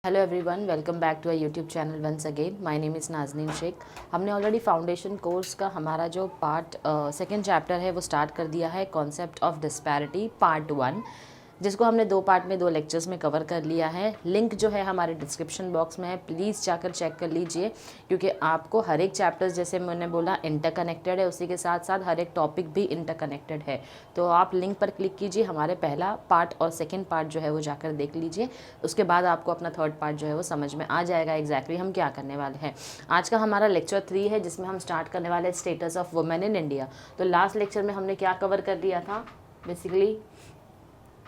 Hello everyone, welcome back to a YouTube channel once again. My name is Nazneen Shaikh. हमने already foundation course का हमारा जो part second chapter है वो start कर दिया है, कॉन्सेप्ट ऑफ डिस्पैरिटी पार्ट 1, जिसको हमने 2 पार्ट में 2 लेक्चर्स में कवर कर लिया है। लिंक जो है हमारे डिस्क्रिप्शन बॉक्स में है, प्लीज़ जाकर चेक कर लीजिए, क्योंकि आपको हर एक चैप्टर्स, जैसे मैंने बोला, इंटरकनेक्टेड है, उसी के साथ साथ हर एक टॉपिक भी इंटरकनेक्टेड है। तो आप लिंक पर क्लिक कीजिए, हमारे पहला पार्ट और सेकेंड पार्ट जो है वो जाकर देख लीजिए। उसके बाद आपको अपना थर्ड पार्ट जो है वो समझ में आ जाएगा एग्जैक्टली हम क्या करने वाले हैं। आज का हमारा लेक्चर 3 है, जिसमें हम स्टार्ट करने वाले हैं status of women in India. तो लास्ट लेक्चर में हमने क्या कवर कर दिया था? बेसिकली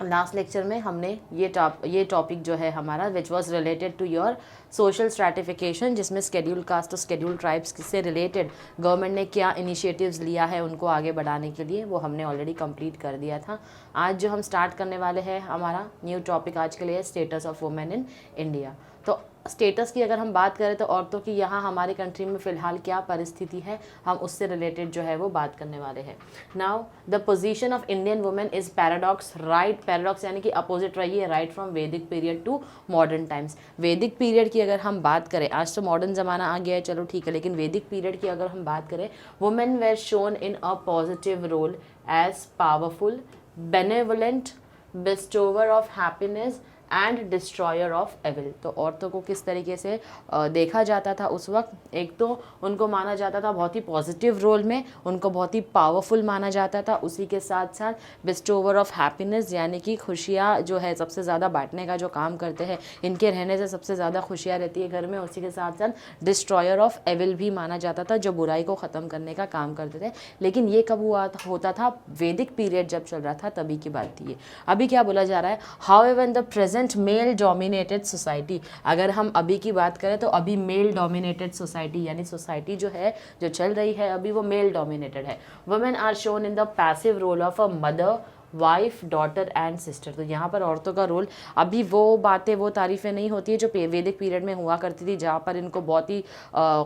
लास्ट लेक्चर में हमने ये टॉपिक जो है हमारा, which was related to your social stratification, जिसमें शेड्यूल कास्ट और शेड्यूल ट्राइब्स से रिलेटेड गवर्नमेंट ने क्या इनिशिएटिव्स लिया है उनको आगे बढ़ाने के लिए, वो हमने ऑलरेडी कंप्लीट कर दिया था। आज जो हम स्टार्ट करने वाले हैं, हमारा न्यू टॉपिक आज के लिए status of women in India. तो स्टेटस की अगर हम बात करें तो औरतों की यहाँ हमारी कंट्री में फ़िलहाल क्या परिस्थिति है, हम उससे रिलेटेड जो है वो बात करने वाले हैं। Now the position of Indian women is paradox, right. Paradox यानी कि अपोजिट रही है, right from Vedic period to modern times. वैदिक पीरियड की अगर हम बात करें, आज तो मॉडर्न ज़माना आ गया है, चलो ठीक है, लेकिन वैदिक पीरियड की अगर हम बात करें, women were shown in a positive role as powerful, benevolent, bestower of happiness and destroyer of evil. तो औरतों को किस तरीके से देखा जाता था उस वक्त? एक तो उनको माना जाता था बहुत ही पॉजिटिव रोल में, उनको बहुत ही पावरफुल माना जाता था, उसी के साथ साथ बेस्टोवर ऑफ हैप्पीनेस, यानी कि खुशियाँ जो है सबसे ज़्यादा बांटने का जो काम करते हैं, इनके रहने से सबसे ज़्यादा खुशियाँ रहती है घर में। उसी के साथ साथ डिस्ट्रॉयर ऑफ एविल भी माना जाता था, जो बुराई को ख़त्म करने का काम करते थे। लेकिन ये कब होता था? वैदिक पीरियड जब चल रहा था तभी की बात थी ये। अभी क्या बोला जा रहा है? However in the present male dominated society, अगर हम अभी की बात करें तो अभी मेल डोमिनेटेड सोसाइटी, यानी सोसाइटी जो है, जो चल रही है अभी, वो मेल डोमिनेटेड है। Women are shown in the passive role of a mother, wife, daughter and sister. तो यहाँ पर औरतों का रोल, अभी वो बातें, वो तारीफ़ें नहीं होती है जो वैदिक पीरियड में हुआ करती थी, जहाँ पर इनको बहुत ही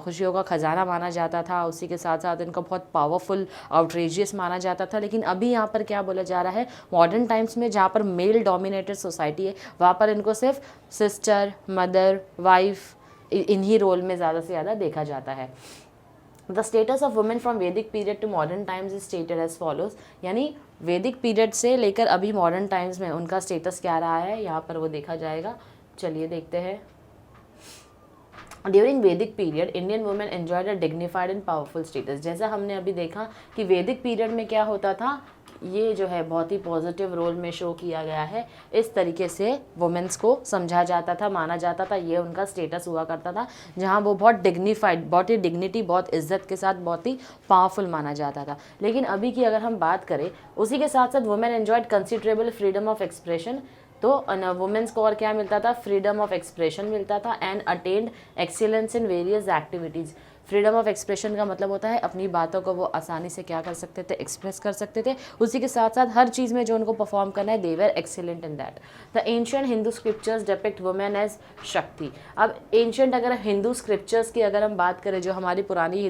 खुशियों का ख़जाना माना जाता था, उसी के साथ साथ इनको बहुत पावरफुल, आउटरेजियस माना जाता था। लेकिन अभी यहाँ पर क्या बोला जा रहा है? मॉडर्न टाइम्स में जहाँ पर मेल डोमिनेटेड सोसाइटी है, वहाँ पर इनको सिर्फ सिस्टर, मदर, वाइफ, इन्हीं रोल में ज़्यादा से ज़्यादा देखा जाता है। The status of women from Vedic period to modern times is stated as follows, यानी वैदिक पीरियड से लेकर अभी मॉडर्न टाइम्स में उनका स्टेटस क्या रहा है, यहाँ पर वो देखा जाएगा। चलिए देखते हैं। ड्यूरिंग वैदिक period Indian women enjoyed a dignified and powerful status. जैसा हमने अभी देखा कि वैदिक पीरियड में क्या होता था, ये जो है बहुत ही पॉजिटिव रोल में शो किया गया है। इस तरीके से वुमेन्स को समझा जाता था, माना जाता था, ये उनका स्टेटस हुआ करता था, जहाँ वो बहुत डिग्निफाइड, बहुत ही डिग्निटी, बहुत इज्जत के साथ बहुत ही पावरफुल माना जाता था। लेकिन अभी की अगर हम बात करें, उसी के साथ साथ women enjoyed considerable freedom of expression. तो वुमेन्स को और क्या मिलता था? फ्रीडम ऑफ एक्सप्रेशन मिलता था, and attend excellence in various activities. Freedom of expression का मतलब होता है अपनी बातों को वो आसानी से क्या कर सकते थे? एक्सप्रेस कर सकते थे। उसी के साथ साथ हर चीज़ में जो उनको परफॉर्म करना है, they were excellent in that. The ancient Hindu scriptures depict women as Shakti. अब एंशिएंट अगर हिंदू स्क्रिप्चर्स की अगर हम बात करें, जो हमारी पुरानी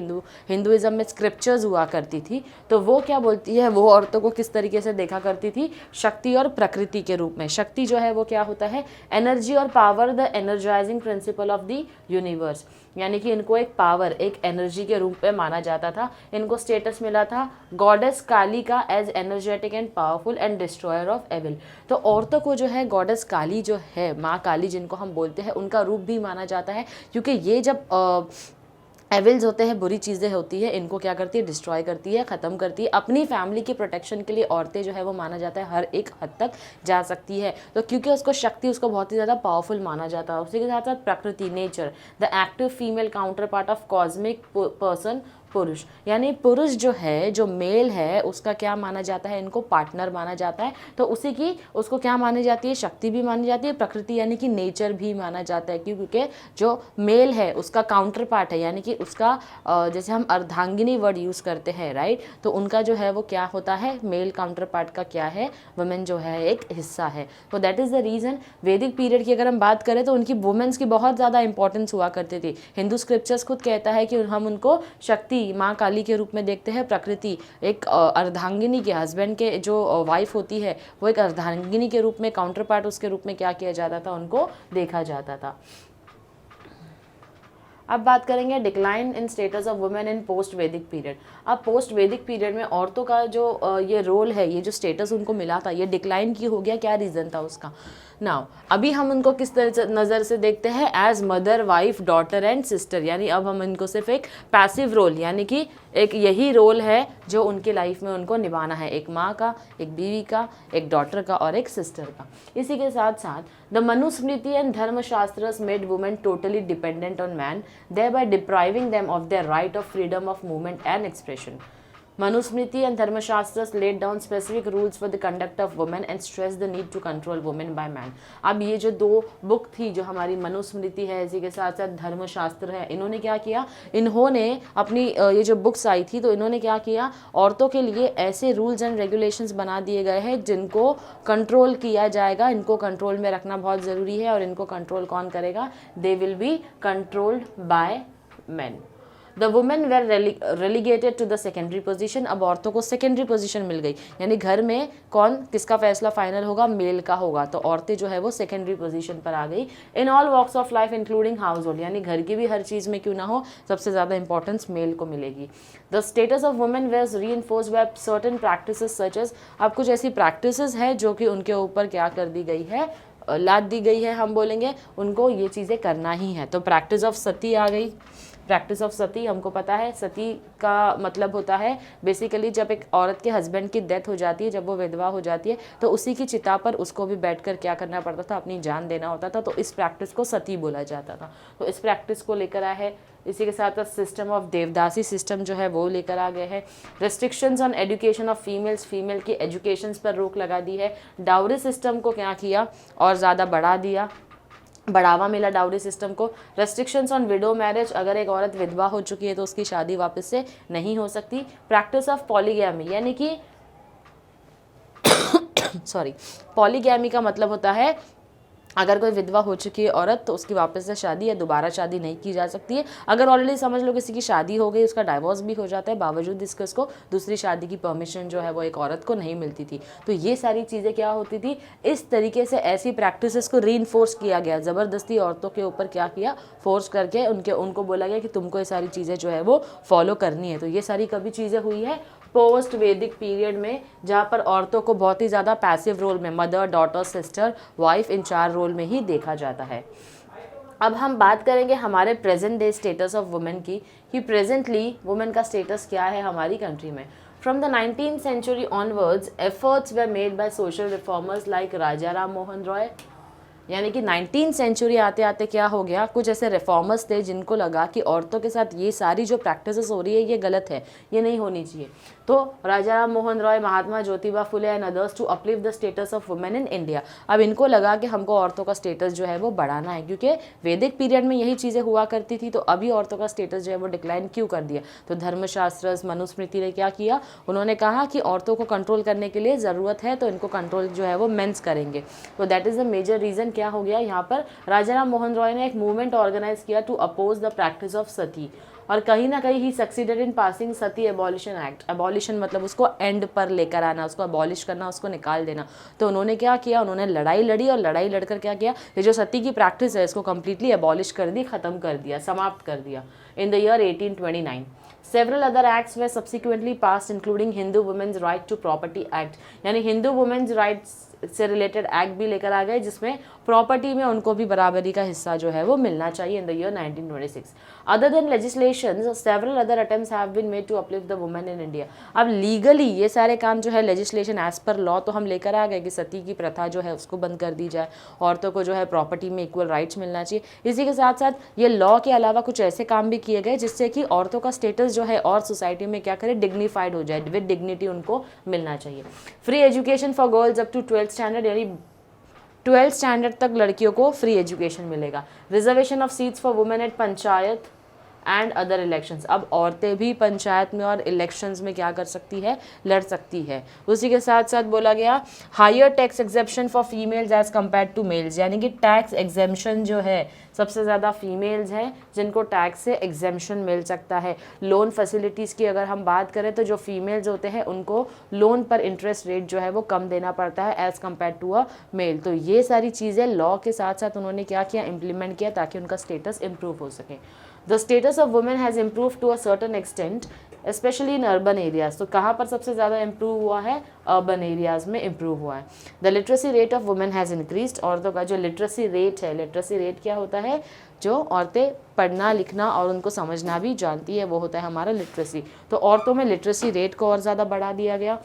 हिंदुइज्म में स्क्रिप्चर्स हुआ करती थी, तो वो क्या बोलती है? वो औरतों को किस तरीके से देखा करती थी? शक्ति और प्रकृति के रूप में। शक्ति जो है वो क्या होता है? एनर्जी और power, the energising principle of the universe, यानी कि इनको एक पावर, एक एनर्जी के रूप में माना जाता था। इनको स्टेटस मिला था गॉडेस काली का as energetic and powerful and destroyer of evil. तो औरतों को जो है गॉडेस काली जो है, माँ काली जिनको हम बोलते हैं, उनका रूप भी माना जाता है, क्योंकि ये जब एविल्स होते हैं, बुरी चीज़ें होती है, इनको क्या करती है? डिस्ट्रॉय करती है, ख़त्म करती है। अपनी फैमिली की प्रोटेक्शन के लिए औरतें जो है वो माना जाता है हर एक हद तक जा सकती है। तो क्योंकि उसको शक्ति, उसको बहुत ही ज़्यादा पावरफुल माना जाता है। उसी के साथ साथ प्रकृति, nature, the active female counter part of cosmic person, पुरुष, यानी पुरुष जो है, जो मेल है, उसका क्या माना जाता है? इनको पार्टनर माना जाता है। तो उसी की, उसको क्या मानी जाती है? शक्ति भी मानी जाती है, प्रकृति यानी कि नेचर भी माना जाता है, क्योंकि जो मेल है उसका काउंटर पार्ट है, यानी कि उसका जैसे हम अर्धांगिनी वर्ड यूज़ करते हैं, राइट, तो उनका जो है वो क्या होता है? मेल काउंटर पार्ट का क्या है? वुमेन जो है एक हिस्सा है। तो दैट इज़ द रीज़न वैदिक पीरियड की अगर हम बात करें तो उनकी वुमेन्स की बहुत ज़्यादा इंपॉर्टेंस हुआ करती थी। हिंदू स्क्रिप्चर्स खुद कहता है कि हम उनको शक्ति, प्रकृति, माँ काली के रूप में देखते हैं प्रकृति, एक अर्धांगिनी के हस्बैंड के जो वाइफ होती है वो एक अर्धांगिनी के रूप में, काउंटर पार्ट उसके रूप में क्या किया जाता था, उनको देखा जाता था। अब बात करेंगे decline in status of women in post वैदिक पीरियड। अब पोस्ट वैदिक पीरियड में औरतों का जो ये रोल है, ये जो स्टेटस उनको मिला था, ये डिक्लाइन की हो गया। क्या रीज़न था उसका? नाउ अभी हम उनको किस तरह से नज़र से देखते हैं? As mother, wife, daughter and sister. यानी अब हम इनको सिर्फ एक पैसिव रोल, यानी कि एक यही रोल है जो उनकी लाइफ में उनको निभाना है, एक माँ का, एक बीवी का, एक डॉटर का और एक सिस्टर का। इसी के साथ साथ the Manusmriti and Dharmashastras made women totally dependent on man, thereby depriving them of their right of freedom of movement and expression. Manusmriti and Dharmashastras laid down specific rules for the conduct of women and stressed the need to control women by man. अब ये जो दो book थी, जो हमारी मनुस्मृति है, इसी के साथ साथ धर्मशास्त्र है, इन्होंने क्या किया? इन्होंने अपनी ये जो बुक्स आई थी, तो इन्होंने क्या किया? औरतों के लिए ऐसे रूल्स एंड रेगुलेशंस बना दिए गए हैं जिनको कंट्रोल किया जाएगा। इनको कंट्रोल में रखना बहुत ज़रूरी है, और इनको कंट्रोल कौन करेगा? They will be controlled by men. The women were relegated to the secondary position. अब औरतों को सेकेंडरी पोजीशन मिल गई, यानी घर में कौन, किसका फैसला फाइनल होगा? मेल का होगा। तो औरतें जो है वो सेकेंडरी पोजीशन पर आ गई। In all walks of life including household, यानी घर की भी हर चीज़ में क्यों ना हो, सबसे ज़्यादा इंपॉर्टेंस मेल को मिलेगी। The status of women was reinforced by certain practices such as, अब कुछ ऐसी प्रैक्टिसेस है जो कि उनके ऊपर क्या कर दी गई है? लाद दी गई है। हम बोलेंगे उनको ये चीज़ें करना ही है। तो प्रैक्टिस ऑफ सती आ गई। प्रैक्टिस ऑफ सती हमको पता है, सती का मतलब होता है बेसिकली जब एक औरत के हस्बैंड की डेथ हो जाती है, जब वो विधवा हो जाती है, तो उसी की चिता पर उसको भी बैठकर क्या करना पड़ता था? अपनी जान देना होता था। तो इस प्रैक्टिस को सती बोला जाता था। तो इस प्रैक्टिस को लेकर आया है। इसी के साथ सिस्टम ऑफ देवदासी सिस्टम जो है वो लेकर आ गए हैं। Restrictions on education of females, female की एजुकेशंस पर रोक लगा दी है। डाउरी सिस्टम को क्या किया? और ज़्यादा बढ़ा दिया, बढ़ावा मिला डाउरी सिस्टम को। रेस्ट्रिक्शंस ऑन विडो मैरिज, अगर एक औरत विधवा हो चुकी है तो उसकी शादी वापस से नहीं हो सकती। प्रैक्टिस ऑफ पॉलीगैमी, यानी कि सॉरी, पॉलीगैमी का मतलब होता है अगर कोई विधवा हो चुकी है औरत तो उसकी वापस से शादी या दोबारा शादी नहीं की जा सकती है। अगर ऑलरेडी समझ लो किसी की शादी हो गई, उसका डाइवोर्स भी हो जाता है, बावजूद इसके उसको दूसरी शादी की परमिशन जो है वो एक औरत को नहीं मिलती थी। तो ये सारी चीज़ें क्या होती थी? इस तरीके से ऐसी प्रैक्टिसेस को रीइंफोर्स किया गया, ज़बरदस्ती औरतों के ऊपर क्या किया? फोर्स करके उनको बोला गया कि तुमको ये सारी चीज़ें जो है वो फॉलो करनी है। तो ये सारी कभी चीज़ें हुई है? पोस्ट वैदिक पीरियड में, जहाँ पर औरतों को बहुत ही ज़्यादा पैसिव रोल में, मदर, डॉटर, सिस्टर, वाइफ, इन 4 रोल में ही देखा जाता है। अब हम बात करेंगे हमारे present day status of women की, कि प्रेजेंटली वुमेन का स्टेटस क्या है हमारी कंट्री में। From the 19th century onwards, efforts were made by social reformers like राजा राम मोहन रॉय, यानी कि 19th सेंचुरी आते आते क्या हो गया? कुछ ऐसे रिफॉर्मर्स थे जिनको लगा कि औरतों के साथ ये सारी जो प्रैक्टिसेस हो रही है ये गलत है, ये नहीं होनी चाहिए। तो Raja Ram Mohan Roy, Mahatma Jyotiba Phule and others to uplift the status of women in India. अब इनको लगा कि हमको औरतों का स्टेटस जो है वो बढ़ाना है, क्योंकि वैदिक पीरियड में यही चीज़ें हुआ करती थी। तो अभी औरतों का स्टेटस जो है वो डिक्लाइन क्यों कर दिया? तो धर्मशास्त्र, मनुस्मृति ने क्या किया? उन्होंने कहा कि औरतों को कंट्रोल करने के लिए ज़रूरत है, तो इनको कंट्रोल जो है वो मेंस करेंगे। तो that is the major reason. क्या हो गया यहाँ पर? राजा राम मोहन रॉय ने एक मूवमेंट ऑर्गेनाइज किया to oppose the practice of sati, और कहीं ना कहीं ही succeeded in passing sati abolition act. Abolition मतलब उसको एंड पर लेकर आना, उसको एबॉलिश करना, उसको निकाल देना। तो उन्होंने क्या किया? उन्होंने लड़ाई लड़ी, और लड़ाई लड़कर क्या किया? ये जो सती की प्रैक्टिस है इसको कम्प्लीटली एबॉलिश कर दी, ख़त्म कर दिया, समाप्त कर दिया इन the year 1829। Several other acts were subsequently passed including Hindu Women's Right to Property Act, यानी हिंदू वुमेन्स राइट्स से रिलेटेड एक्ट भी लेकर आ गए, जिसमें प्रॉपर्टी में उनको भी बराबरी का हिस्सा जो है वो मिलना चाहिए in the year 1926। Other than legislation, several other attempts have been made to uplift the women in India. अब लीगली ये सारे काम जो है लेजिस्लेशन एज पर लॉ तो हम लेकर आ गए कि सती की प्रथा जो है उसको बंद कर दी जाए, औरतों को जो है प्रॉपर्टी में इक्वल राइट्स मिलना चाहिए। इसी के साथ साथ ये लॉ के अलावा कुछ ऐसे काम भी किए गए जिससे कि औरतों का स्टेटस जो है और सोसाइटी में क्या करे? डिग्निफाइड हो जाए, विद डिग्निटी उनको मिलना चाहिए। Free education for girls up to 12th standard, यानी 12th स्टैंडर्ड तक लड़कियों को फ्री एजुकेशन मिलेगा। Reservation of seats for women at panchayat and other elections. अब औरतें भी पंचायत में और इलेक्शंस में क्या कर सकती है, लड़ सकती है। उसी के साथ साथ बोला गया higher tax exemption for females as compare to males, यानी कि टैक्स एग्जेम्पशन जो है सबसे ज़्यादा फीमेल्स हैं जिनको टैक्स से एग्जेम्पशन मिल सकता है। लोन फैसिलिटीज़ की अगर हम बात करें तो जो फीमेल्स होते हैं उनको लोन पर इंटरेस्ट रेट जो है वो कम देना पड़ता है as compare to a male. तो ये सारी चीज़ें लॉ के साथ साथ उन्होंने क्या किया, इम्प्लीमेंट किया ताकि उनका स्टेटस इम्प्रूव हो सके। The status of women has improve to a certain extent specially in urban areas. तो कहाँ पर सबसे ज़्यादा इम्प्रूव हुआ है, अर्बन एरियाज़ में इम्प्रूव हुआ है। The literacy rate of women has increased, औरतों का जो लिटरेसी रेट है, लिटरेसी रेट क्या होता है, जो औरतें पढ़ना लिखना और उनको समझना भी जानती है वो होता है हमारा लिटरेसी। तो औरतों में लिटरेसी रेट को और ज़्यादा बढ़ा दिया गया।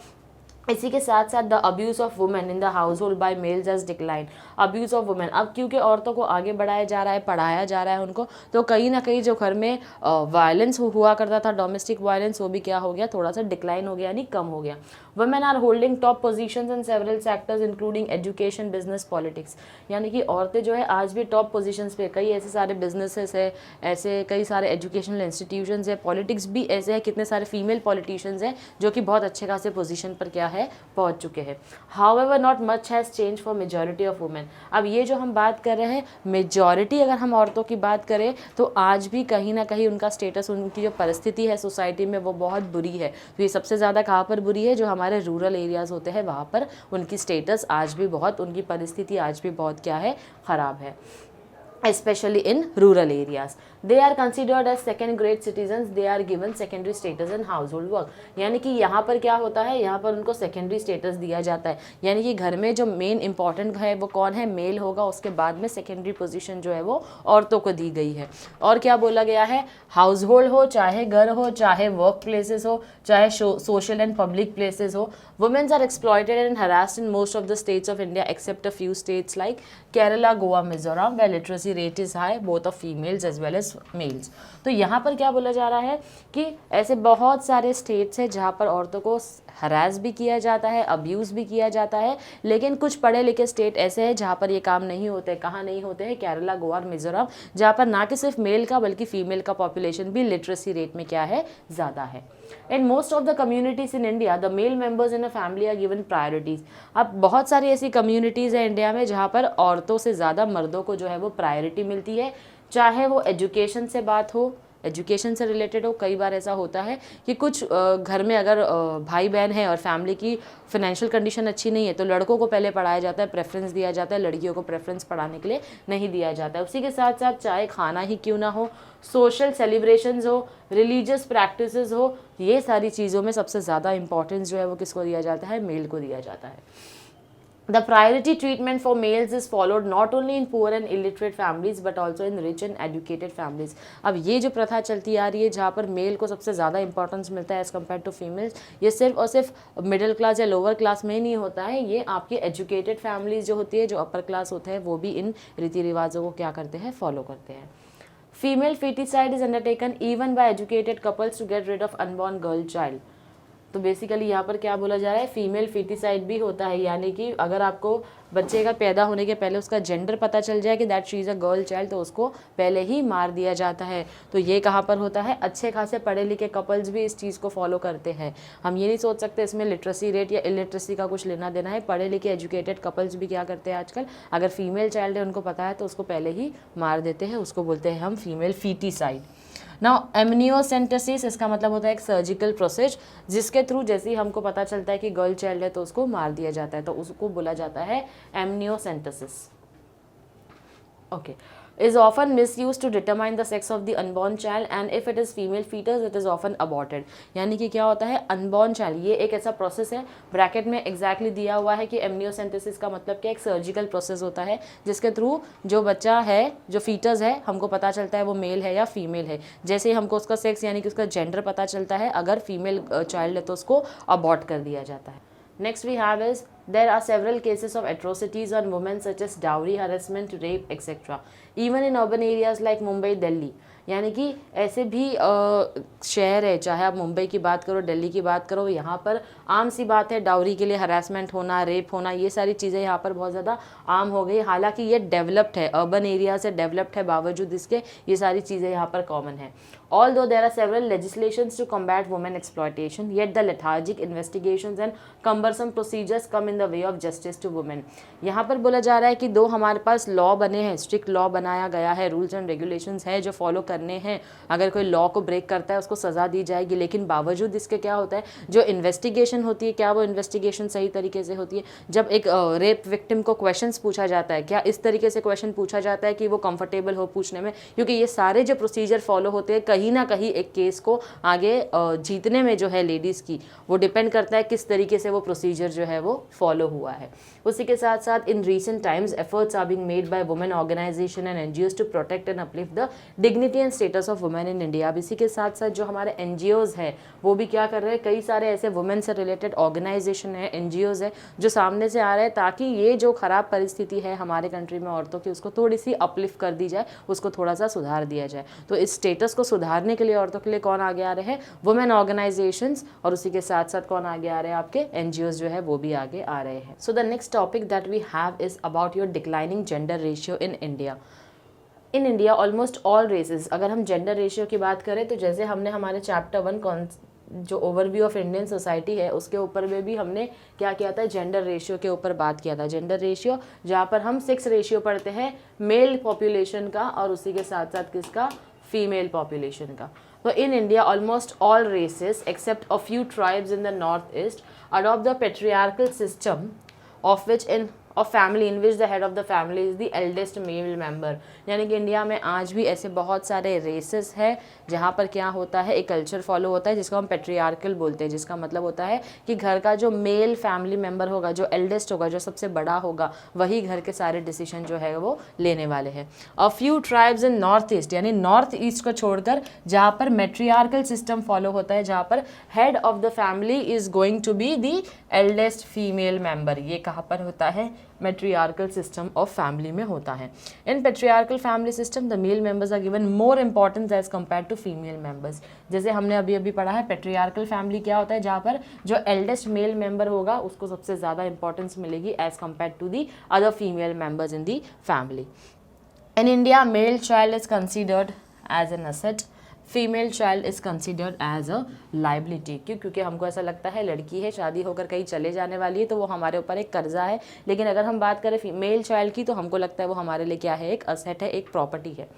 इसी के साथ साथ the abuse of women in the household by males as decline. Abuse of women, अब क्योंकि औरतों को आगे बढ़ाया जा रहा है, पढ़ाया जा रहा है उनको, तो कहीं ना कहीं जो घर में वायलेंस हुआ करता था, डोमेस्टिक वायलेंस, वो भी क्या हो गया, थोड़ा सा डिक्लाइन हो गया, यानी कम हो गया। Women are holding top positions in several sectors including education, business, politics. यानी कि औरतें जो है आज भी टॉप पोजीशंस पे, कई ऐसे सारे बिजनेसेस है, ऐसे कई सारे एजुकेशनल इंस्टीट्यूशंस है, पॉलिटिक्स भी ऐसे है, कितने सारे फीमेल पॉलिटिशियंस हैं जो कि बहुत अच्छे खासे पोजीशन पर क्या है, पहुंच चुके हैं। However not much has change for majority of women. अब ये जो हम बात कर रहे हैं मेजॉरिटी, अगर हम औरतों की बात करें तो आज भी कहीं ना कहीं उनका स्टेटस, उनकी जो परिस्थिति है सोसाइटी में वो बहुत बुरी है। तो ये सबसे ज़्यादा कहाँ पर बुरी है, जो हमारे रूरल एरियाज़ होते हैं वहाँ पर उनकी स्टेटस आज भी बहुत, उनकी परिस्थिति आज भी बहुत क्या है, ख़राब है। especially in rural areas. They are considered as second grade citizens. They are given secondary status in household work. यानी कि यहाँ पर क्या होता है, यहाँ पर उनको सेकेंडरी स्टेटस दिया जाता है। यानी कि घर में जो मेन इंपॉर्टेंट है वो कौन है, मेल होगा, उसके बाद में सेकेंडरी पोजीशन जो है वो औरतों को दी गई है। और क्या बोला गया है, हाउस होल्ड हो, चाहे घर हो, चाहे वर्क प्लेसेस हो, चाहे सोशल एंड पब्लिक प्लेसेस हो, womens are exploited and harassed in most of the states of India except a few states like Kerala, Goa, Mizoram, where literacy rate is high both of females as well as males. तो यहाँ पर क्या बोला जा रहा है कि ऐसे बहुत सारे स्टेट्स हैं जहाँ पर औरतों को हरास भी किया जाता है, अब्यूज़ भी किया जाता है, लेकिन कुछ पढ़े लिखे स्टेट ऐसे हैं जहाँ पर ये काम नहीं होते। कहाँ नहीं होते हैं, केरला, गोवा और मिजोरम, जहाँ पर ना कि सिर्फ मेल का बल्कि फीमेल का पॉपुलेशन भी लिटरेसी रेट में क्या है, ज़्यादा है। In most of the communities in India, the male members in a family are given priorities. अब बहुत सारी ऐसी कम्युनिटीज़ हैं इंडिया में जहाँ पर औरतों से ज़्यादा मर्दों को जो है वो प्रायोरिटी मिलती है, चाहे वो एजुकेशन से बात हो, एजुकेशन से रिलेटेड हो। कई बार ऐसा होता है कि कुछ घर में अगर भाई बहन है और फैमिली की फाइनेंशियल कंडीशन अच्छी नहीं है तो लड़कों को पहले पढ़ाया जाता है, प्रेफरेंस दिया जाता है, लड़कियों को प्रेफरेंस पढ़ाने के लिए नहीं दिया जाता है। उसी के साथ साथ चाहे खाना ही क्यों ना हो, सोशल सेलिब्रेशंस हो, रिलीजियस प्रैक्टिसेस हो, ये सारी चीज़ों में सबसे ज़्यादा इंपॉर्टेंस जो है वो किसको दिया जाता है, मेल को दिया जाता है। The priority treatment for males is followed not only in poor and illiterate families but also in rich and educated families. अब ये जो प्रथा चलती आ रही है जहाँ पर मेल को सबसे ज़्यादा इंपॉर्टेंस मिलता है एज़ कम्पेयर टू फीमेल्स, ये सिर्फ और सिर्फ मिडिल क्लास या लोअर क्लास में नहीं होता है, ये आपकी एजुकेटेड फैमिलीज जो होती है, जो अपर क्लास होते हैं, वो भी इन रीति रिवाजों को क्या करते हैं, फॉलो करते हैं। Female feticide is undertaken even by educated couples to get rid of unborn girl child. तो बेसिकली यहाँ पर क्या बोला जा रहा है, फीमेल फीटिसाइड भी होता है, यानी कि अगर आपको बच्चे का पैदा होने के पहले उसका जेंडर पता चल जाए कि that she is a girl child, तो उसको पहले ही मार दिया जाता है। तो ये कहाँ पर होता है, अच्छे खासे पढ़े लिखे कपल्स भी इस चीज़ को फॉलो करते हैं। हम ये नहीं सोच सकते इसमें लिटरेसी रेट या इलिटरेसी का कुछ लेना देना है। पढ़े लिखे एजुकेटेड कपल्स भी क्या करते हैं आजकल, अगर फीमेल चाइल्ड है उनको पता है तो उसको पहले ही मार देते हैं, उसको बोलते हैं हम फीमेल फीटिसाइड। नाउ एमनियोसेंटेसिस, इसका मतलब होता है एक सर्जिकल प्रोसेस जिसके थ्रू जैसे ही हमको पता चलता है कि गर्ल चाइल्ड है तो उसको मार दिया जाता है, तो उसको बोला जाता है amniocentesis. Okay, is often misused to determine the sex of the unborn child and if it is female fetus it is often aborted। यानी कि क्या होता है, अनबॉर्न चाइल्ड, ये एक ऐसा प्रोसेस है, ब्रैकेट में एग्जैक्टली दिया हुआ है कि एमनियोसेंटेसिस का मतलब क्या, एक सर्जिकल प्रोसेस होता है जिसके थ्रू जो बच्चा है, जो फीटस है, हमको पता चलता है वो मेल है या फीमेल है। जैसे ही हमको उसका सेक्स यानी कि उसका जेंडर पता चलता है, अगर फीमेल चाइल्ड है तो उसको अबॉर्ट कर दिया जाता है। Next we have is there are several cases of atrocities on women such as dowry, harassment, rape, etc. even in urban areas like Mumbai, Delhi। यानी कि ऐसे भी शहर है, चाहे आप मुंबई की बात करो, दिल्ली की बात करो, यहाँ पर आम सी बात है डाउरी के लिए हरासमेंट होना, रेप होना, ये सारी चीज़ें यहाँ पर बहुत ज़्यादा आम हो गई। हालांकि ये डेवलप्ड है, अर्बन एरिया से डेवलप्ड है, बावजूद इसके ये सारी चीज़ें यहाँ पर कॉमन है। Although there are several legislations to combat women exploitation, yet the lethargic investigations and cumbersome procedures come in the way of justice to women. यहाँ पर बोला जा रहा है कि दो हमारे पास लॉ बने हैं, स्ट्रिक्ट लॉ बनाया गया है, रूल्स एंड रेगुलेशंस है जो फॉलो करने हैं। अगर कोई लॉ को ब्रेक करता है उसको सज़ा दी जाएगी, लेकिन बावजूद इसके क्या होता है, जो इन्वेस्टिगेशन होती है, क्या वो इन्वेस्टिगेशन सही तरीके से होती है? जब एक रेप विक्टिम को क्वेश्चंस पूछा जाता है, क्या इस तरीके से क्वेश्चन पूछा जाता है कि वो कंफर्टेबल हो पूछने में? क्योंकि ये सारे जो प्रोसीजर फॉलो होते हैं कहीं ना कहीं एक केस को आगे जीतने में जो है लेडीज़ की, वो डिपेंड करता है किस तरीके से वो प्रोसीजर जो है वो फॉलो हुआ है। उसी के साथ साथ in recent times efforts are being made by women organisation and NGOs to protect and uplift the dignity and status of women in India. अब इसी के साथ साथ जो हमारे एनजीओज है वो भी क्या कर रहे हैं, कई सारे ऐसे वुमेन से रिलेटेड ऑर्गेनाइजेशन है, एनजीओज है जो सामने से आ रहे हैं, ताकि ये जो खराब परिस्थिति है हमारे कंट्री में औरतों की, उसको थोड़ी सी अपलिफ्ट कर दी जाए, उसको थोड़ा सा सुधार दिया जाए। तो इस स्टेटस को सुधारने के लिए औरतों के लिए कौन आगे आ रहे हैं? वुमेन ऑर्गेनाइजेशंस, और उसी के साथ साथ कौन आगे आ रहे हैं? आपके एनजीओज जो है वो भी आगे आ रहे हैं। So the next topic that we have is about your declining gender ratio in India. In India almost all races, अगर हम जेंडर रेशियो की बात करें तो जैसे हमने हमारे चैप्टर 1 जो ओवरव्यू ऑफ इंडियन सोसाइटी है उसके ऊपर में भी हमने क्या किया था, जेंडर रेशियो के ऊपर बात किया था। जेंडर रेशियो जहाँ पर हम 6 रेशियो पढ़ते हैं मेल पॉपुलेशन का और उसी के साथ साथ किसका, फीमेल पॉपुलेशन का। तो in India almost all races except a few tribes in the north east adopt the patriarchal system of which in of family in which the head of the family is the eldest male member. यानी कि India में आज भी ऐसे बहुत सारे races हैं जहाँ पर क्या होता है, एक कल्चर फॉलो होता है जिसको हम पेट्रियार्कल बोलते हैं, जिसका मतलब होता है कि घर का जो मेल फैमिली मेंबर होगा, जो एल्डेस्ट होगा, जो सबसे बड़ा होगा, वही घर के सारे डिसीजन जो है वो लेने वाले हैं। अ फ्यू ट्राइब्स इन नॉर्थ ईस्ट, यानी नॉर्थ ईस्ट को छोड़कर जहाँ पर मेट्रियार्कल सिस्टम फॉलो होता है, जहाँ पर head of the family is going to be the eldest female member, ये कहाँ पर होता है, मेट्रियार्कल सिस्टम ऑफ फैमिली में होता है। In patriarchal family system the male members are given more importance as compare to female members. जैसे हमने अभी अभी पढ़ा है, पेट्रियार्कल फैमिली क्या होता है, जहाँ पर जो एल्डेस्ट मेल मेंबर होगा उसको सबसे ज़्यादा इंपॉर्टेंस मिलेगी as compare to the other female members in the family. In India male child is considered as an asset, female child is considered as a liability. क्यों? क्योंकि हमको ऐसा लगता है लड़की है, शादी होकर कहीं चले जाने वाली है, तो वो हमारे ऊपर एक कर्जा है। लेकिन अगर हम बात करें फीमेल चाइल्ड की तो हमको लगता है वो हमारे लिए क्या है, एक असेट है, एक प्रॉपर्टी है।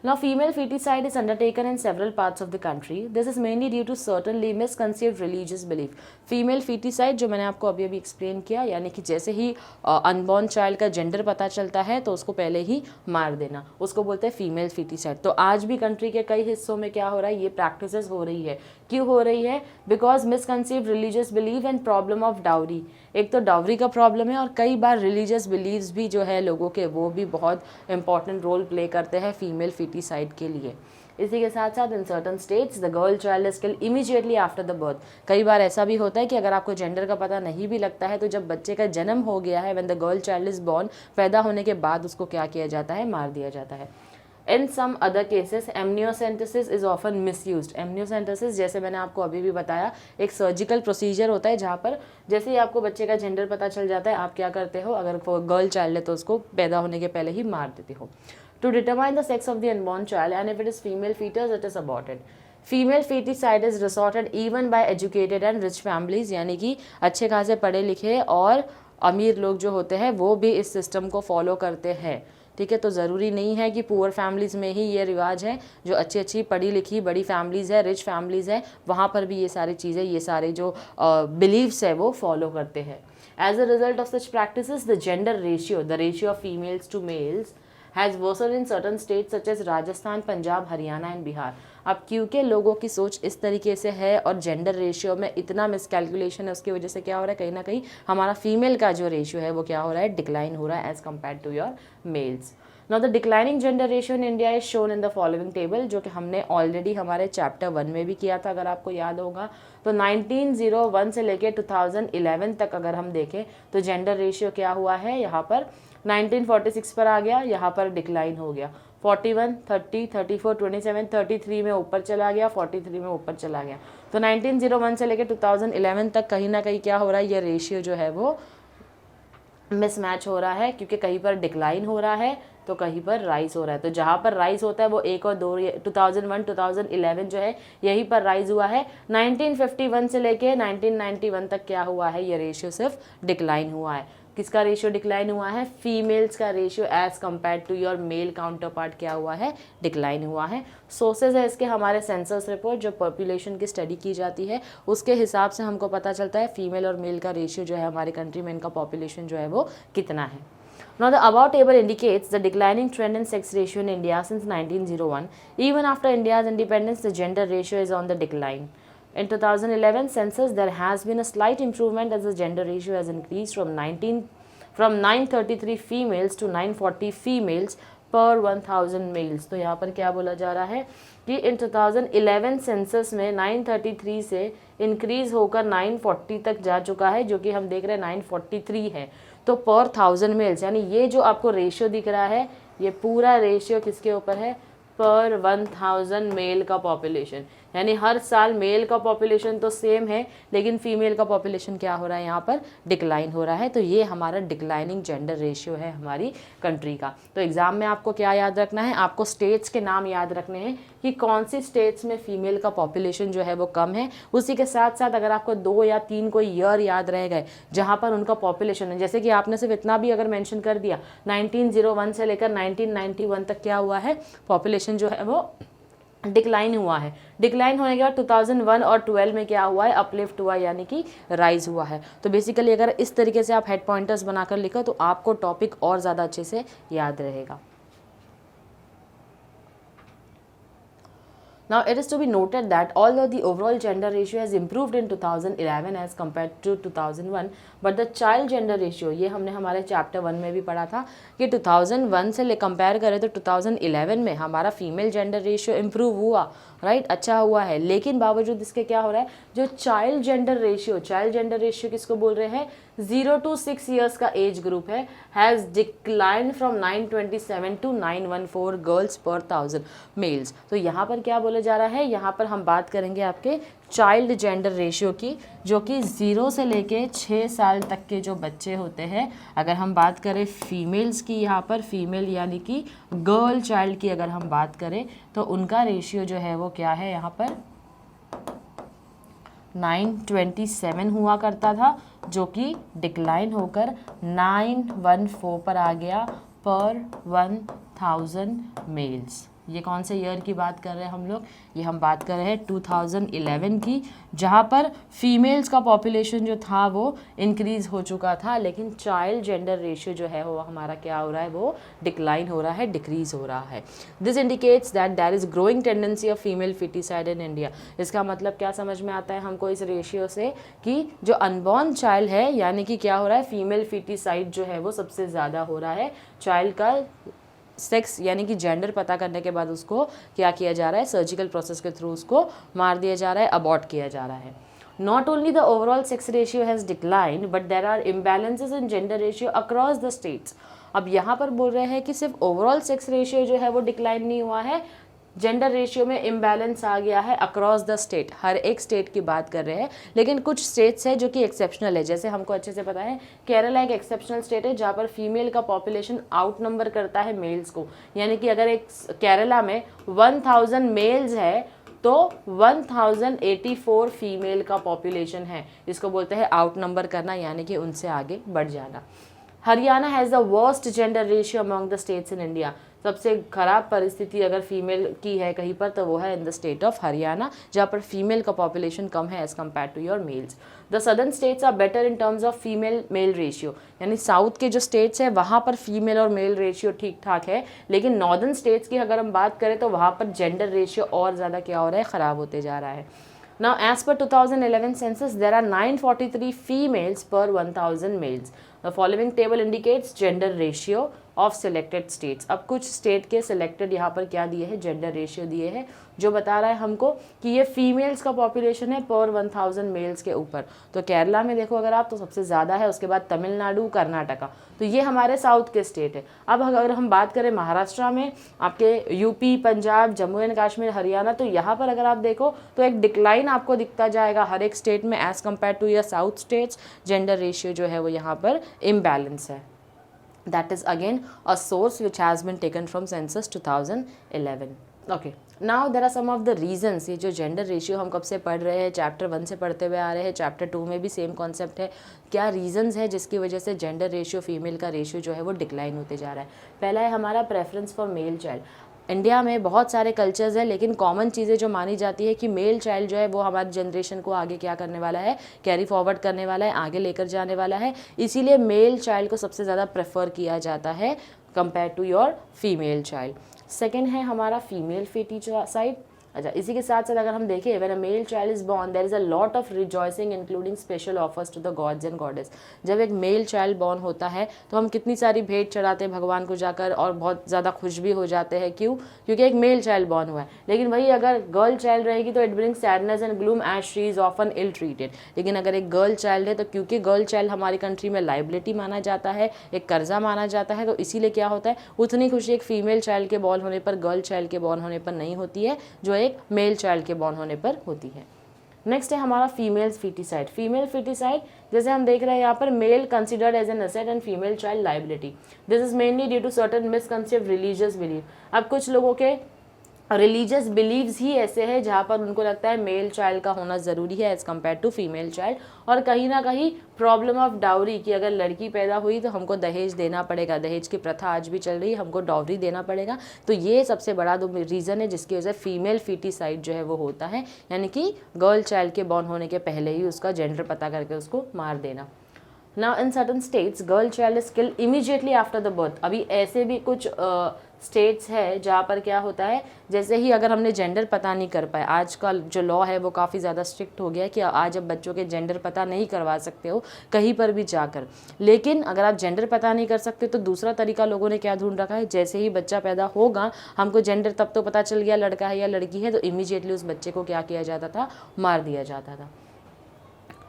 Now, female feticide is undertaken in several parts of the country. This is mainly due to certainly misconceived religious belief. Female feticide जो मैंने आपको अभी अभी एक्सप्लेन किया, यानी कि जैसे ही अनबॉर्न चाइल्ड का जेंडर पता चलता है तो उसको पहले ही मार देना, उसको बोलते हैं फीमेल feticide। तो आज भी कंट्री के कई हिस्सों में क्या हो रहा है, ये प्रैक्टिसेस हो रही है। क्यों हो रही है? Because misconceived religious belief and problem of dowry. एक तो डाउरी का प्रॉब्लम है और कई बार रिलीजियस बिलीव्स भी जो है लोगों के, वो भी बहुत इंपॉर्टेंट रोल प्ले करते हैं फीमेल feticide के लिए। इसी के साथ साथ इन certain states the girl child is killed immediately after the birth. कई बार ऐसा भी होता है कि अगर आपको जेंडर का पता नहीं भी लगता है तो जब बच्चे का जन्म हो गया है, when the girl child is born, पैदा होने के बाद उसको क्या किया जाता है, मार दिया जाता है। In some other cases amniocentesis is often misused. Amniocentesis जैसे मैंने आपको अभी भी बताया, एक सर्जिकल प्रोसीजर होता है जहाँ पर जैसे ही आपको बच्चे का जेंडर पता चल जाता है, आप क्या करते हो, अगर वो गर्ल चाइल्ड है तो उसको पैदा होने के पहले ही मार देते हो। To determine the sex of the unborn child and if it is female fetus it is aborted. Female feticide is resorted even by educated and rich families, यानी कि अच्छे खासे पढ़े लिखे और अमीर लोग जो होते हैं वो भी इस सिस्टम को फॉलो करते हैं। ठीक है, तो ज़रूरी नहीं है कि पुअर फैमिलीज़ में ही ये रिवाज है। जो अच्छी अच्छी पढ़ी लिखी बड़ी फैमिलीज़ है, रिच फैमिलीज़ है, वहाँ पर भी ये सारी चीज़ें, ये सारे जो बिलीव्स है वो फॉलो करते हैं। As a result of such practices the gender ratio, the ratio of females to males has worsen in certain states such as Rajasthan, Punjab, Haryana and Bihar. अब क्योंकि लोगों की सोच इस तरीके से है और जेंडर रेशियो में इतना मिसकैलकुलेशन है, उसकी वजह से क्या हो रहा है, कहीं ना कहीं हमारा फीमेल का जो रेशियो है वो क्या हो रहा है, डिक्लाइन हो रहा है as compare to your males. Now the declining gender ratio in India is shown in the following table, जो कि हमने ऑलरेडी हमारे चैप्टर 1 में भी किया था, अगर आपको याद होगा। तो 1901 से लेके 2011 तक अगर हम देखें तो जेंडर रेशियो क्या हुआ है, यहाँ पर 1946 पर आ गया, यहाँ पर डिक्लाइन हो गया। 41, 30, 34, 27, 33 में ऊपर चला गया, 43 में ऊपर चला गया। तो 1901 से लेकर 2011 तक कहीं ना कहीं क्या हो रहा है, ये रेशियो जो है वो मिसमैच हो रहा है, क्योंकि कहीं पर डिक्लाइन हो रहा है तो कहीं पर राइज हो रहा है। तो जहाँ पर राइज होता है वो 1 और 2, 2001 2011 जो है यहीं पर राइज हुआ है। 1951 से लेके 1991 तक क्या हुआ है, ये रेशियो सिर्फ डिक्लाइन हुआ है। किसका रेशियो डिक्लाइन हुआ है, फीमेल्स का ratio as compared to your male counterpart क्या हुआ है, डिक्लाइन हुआ है। सोर्सेज है इसके हमारे सेंसस रिपोर्ट, जो पॉपुलेशन की स्टडी की जाती है उसके हिसाब से हमको पता चलता है फीमेल और मेल का रेशियो जो है हमारे कंट्री में, इनका पॉपुलेशन जो है वो कितना है। Now the above table indicates the declining trend in sex ratio in India since 1901. Even after India's independence, the gender ratio is on the decline. In 2011 census, there has been a slight improvement as the gender ratio has increased from 933 females to 940 females per 1000 males. तो यहाँ पर क्या बोला जा रहा है कि इन 2011 census में 933 से इंक्रीज होकर 940 तक जा चुका है, जो कि हम देख रहे हैं 943 है। तो पर 1000 मेल्स, यानी ये जो आपको रेशियो दिख रहा है ये पूरा रेशियो किसके ऊपर है, पर 1000 मेल का पॉपुलेशन। यानी हर साल मेल का पॉपुलेशन तो सेम है लेकिन फीमेल का पॉपुलेशन क्या हो रहा है, यहाँ पर डिक्लाइन हो रहा है। तो ये हमारा डिक्लाइनिंग जेंडर रेशियो है हमारी कंट्री का। तो एग्जाम में आपको क्या याद रखना है, आपको स्टेट्स के नाम याद रखने हैं कि कौन सी स्टेट्स में फीमेल का पॉपुलेशन जो है वो कम है। उसी के साथ साथ अगर आपको 2 या 3 कोई ईयर याद रह गए जहाँ पर उनका पॉपुलेशन है, जैसे कि आपने सिर्फ इतना भी अगर मेंशन कर दिया 1901 से लेकर 1991 तक क्या हुआ है, पॉपुलेशन जो है वो डिक्लाइन हुआ है। डिक्लाइन होने के बाद 2001 और 12 में क्या हुआ है, अपलिफ्ट हुआ, यानी कि राइज हुआ है। तो बेसिकली अगर इस तरीके से आप हेड पॉइंटर्स बनाकर लिखो तो आपको टॉपिक और ज़्यादा अच्छे से याद रहेगा। Now it is to be noted that although the overall gender ratio has improved in 2011 as compared to 2001, but the child gender ratio, ये हमने हमारे चैप्टर 1 में भी पढ़ा था कि 2001 से कंपेयर करें तो 2011 में हमारा फीमेल जेंडर रेशियो इम्प्रूव हुआ, राइट, अच्छा हुआ है। लेकिन बावजूद इसके क्या हो रहा है, जो चाइल्ड जेंडर रेशियो किसको बोल रहे हैं, 0 to 6 ईयर्स का एज ग्रुप है, has decline from 927 to 914 girls पर 1000 मेल्स। तो यहाँ पर क्या बोला जा रहा है, यहाँ पर हम बात करेंगे आपके चाइल्ड जेंडर रेशियो की, जो कि 0 से लेके 6 साल तक के जो बच्चे होते हैं। अगर हम बात करें फीमेल्स की, यहाँ पर फीमेल यानी कि गर्ल चाइल्ड की अगर हम बात करें तो उनका रेशियो जो है वो क्या है, यहाँ पर 927 हुआ करता था, जो कि डिक्लाइन होकर 914 पर आ गया पर 1000 मेल्स। ये कौन से ईयर की बात कर रहे हैं हम लोग, ये हम बात कर रहे हैं 2011 की, जहाँ पर फीमेल्स का पॉपुलेशन जो था वो इंक्रीज हो चुका था, लेकिन चाइल्ड जेंडर रेशियो जो है वो हमारा क्या हो रहा है, वो डिक्लाइन हो रहा है, डिक्रीज हो रहा है। This indicates that there is growing tendency of female foeticide in India. इसका मतलब क्या समझ में आता है हमको इस रेशियो से, कि जो अनबॉर्न चाइल्ड है, यानी कि क्या हो रहा है, फीमेल फिटिसाइड जो है वो सबसे ज़्यादा हो रहा है। चाइल्ड का सेक्स यानी कि जेंडर पता करने के बाद उसको क्या किया जा रहा है, सर्जिकल प्रोसेस के थ्रू उसको मार दिया जा रहा है, अबॉर्ट किया जा रहा है। Not only the overall sex ratio has declined, but there are imbalances in gender ratio across the states. अब यहाँ पर बोल रहे हैं कि सिर्फ ओवरऑल सेक्स रेशियो जो है वो डिक्लाइन नहीं हुआ है, जेंडर रेशियो में इम्बैलेंस आ गया है अक्रॉस द स्टेट। हर एक स्टेट की बात कर रहे हैं, लेकिन कुछ स्टेट्स हैं जो कि एक्सेप्शनल है। जैसे हमको अच्छे से पता है केरला एक एक्सेप्शनल स्टेट है जहाँ पर फीमेल का पॉपुलेशन आउट नंबर करता है मेल्स को। यानी कि अगर एक केरला में 1000 मेल्स है तो 1084 फीमेल का पॉपुलेशन है। इसको बोलते हैं आउट नंबर करना, यानी कि उनसे आगे बढ़ जाना। Haryana has the worst gender ratio among the states in India. सबसे खराब परिस्थिति अगर फीमेल की है कहीं पर तो वो है in the state of Haryana, जहाँ पर फीमेल का पॉपुलेशन कम है as compare to your males. The southern states are better in terms of female male ratio. यानी साउथ के जो स्टेट्स हैं वहाँ पर फीमेल और मेल रेशियो ठीक ठाक है, लेकिन नॉर्दर्न स्टेट्स की अगर हम बात करें तो वहाँ पर जेंडर रेशियो और ज़्यादा क्या हो रहा है, ख़राब होते जा रहा है। Now, as per 2011 census, there are 943 females per 1000 males. The following table indicates gender ratio of selected states. अब कुछ स्टेट के सिलेक्टेड यहाँ पर क्या दिए हैं, जेंडर रेशियो दिए हैं, जो बता रहा है हमको कि ये फीमेल्स का पॉपुलेशन है पर 1000 मेल्स के ऊपर। तो केरला में देखो अगर आप तो सबसे ज़्यादा है, उसके बाद तमिलनाडु, कर्नाटका, तो ये हमारे साउथ के स्टेट है। अब अगर हम बात करें महाराष्ट्र में, आपके यूपी, पंजाब, जम्मू एंड कश्मीर, हरियाणा, तो यहाँ पर अगर आप देखो तो एक डिक्लाइन आपको दिखता जाएगा हर एक स्टेट में as compare to your south states. Gender ratio जो है वो यहाँ पर इम्बैलेंस है। That is again a source which has been taken from census 2011. Okay, now there are some of the reasons। ये जो जेंडर रेशियो हम कब से पढ़ रहे हैं, चैप्टर 1 से पढ़ते हुए आ रहे हैं, चैप्टर 2 में भी सेम कॉन्सेप्ट है। क्या रीजंस है जिसकी वजह से जेंडर रेशियो, फीमेल का रेशियो जो है वो डिक्लाइन होते जा रहा है। पहला है हमारा preference for male child. India में बहुत सारे कल्चर्स हैं, लेकिन कॉमन चीज़ें जो मानी जाती है कि मेल चाइल्ड जो है वो हमारी जनरेशन को आगे क्या करने वाला है, कैरी फॉरवर्ड करने वाला है, आगे लेकर जाने वाला है। इसीलिए मेल चाइल्ड को सबसे ज़्यादा प्रेफर किया जाता है compared to your female child. Second है हमारा फीमेल फेटिसाइड। अच्छा, इसी के साथ साथ अगर हम देखें, when a male child is born there is a lot of rejoicing including special offers to the gods and goddess. जब एक मेल चाइल्ड बॉर्न होता है तो हम कितनी सारी भेंट चढ़ाते हैं भगवान को जाकर, और बहुत ज़्यादा खुश भी हो जाते हैं। क्यों? क्योंकि एक मेल चाइल्ड बॉर्न हुआ है। लेकिन वही अगर गर्ल चाइल्ड रहेगी तो it brings sadness and gloom as she is often ill treated. लेकिन अगर एक गर्ल चाइल्ड है तो क्योंकि गर्ल चाइल्ड हमारी कंट्री में लाइबिलिटी माना जाता है, एक कर्जा माना जाता है, तो इसीलिए क्या होता है, उतनी खुशी एक फीमेल चाइल्ड के बॉर्न होने पर, गर्ल चाइल्ड के बॉर्न होने पर नहीं होती है जो एक मेल चाइल्ड के बॉर्न होने पर होती है। नेक्स्ट है हमारा फीमेल फीटिसाइड। फीमेल फीटिसाइड जैसे हम देख रहे हैं यहाँ पर, male considered as an asset and female child liability. This is mainly due to certain misconcept religious belief. अब कुछ लोगों के रिलीजियस बिलीव्स ही ऐसे हैं जहाँ पर उनको लगता है मेल चाइल्ड का होना ज़रूरी है as compare to female child. और कहीं ना कहीं प्रॉब्लम ऑफ डाउरी कि अगर लड़की पैदा हुई तो हमको दहेज देना पड़ेगा, दहेज की प्रथा आज भी चल रही है, हमको डाउरी देना पड़ेगा। तो ये सबसे बड़ा रीज़न है जिसकी वजह से फीमेल फीटिसाइड जो है वो होता है, यानी कि गर्ल चाइल्ड के बॉर्न होने के पहले ही उसका जेंडर पता करके उसको मार देना। Now in certain states girl child is killed immediately after the birth। अभी ऐसे भी कुछ स्टेट्स है जहाँ पर क्या होता है, जैसे ही अगर हमने जेंडर पता नहीं कर पाए, आज का जो लॉ है वो काफ़ी ज़्यादा स्ट्रिक्ट हो गया है कि आज अब बच्चों के जेंडर पता नहीं करवा सकते हो कहीं पर भी जाकर। लेकिन अगर आप जेंडर पता नहीं कर सकते तो दूसरा तरीका लोगों ने क्या ढूंढ रखा है, जैसे ही बच्चा पैदा होगा हमको जेंडर तब तो पता चल गया लड़का है या लड़की है, तो इमीडिएटली उस बच्चे को क्या किया जाता था, मार दिया जाता था।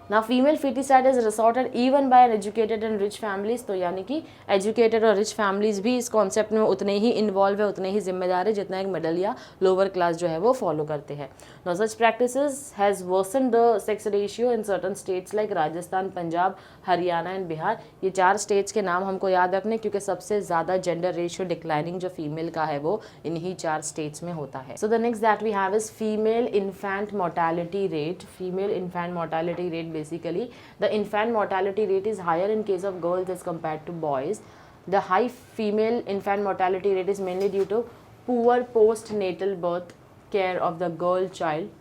Now female feticide is resorted even by educated and rich families। तो यानी कि एजुकेटेड और रिच फैमिलीज भी इस कॉन्सेप्ट में उतने ही इन्वॉल्व है, उतने ही जिम्मेदार है जितना एक मिडिल या लोअर क्लास जो है वो फॉलो करते हैं। Now such practices has worsened the sex ratio in certain states like Rajasthan, Punjab, Haryana and Bihar. ये 4 स्टेट्स के नाम हमको याद रखने, क्योंकि सबसे ज़्यादा जेंडर रेशियो डिक्लाइनिंग जो फीमेल का है वो इन्हीं 4 स्टेट्स में होता है। So the next that we have is female infant mortality rate. Female infant mortality rate, basically the infant mortality rate is higher in case of girls as compared to boys। The high female infant mortality rate is mainly due to poor postnatal birth care of the girl child।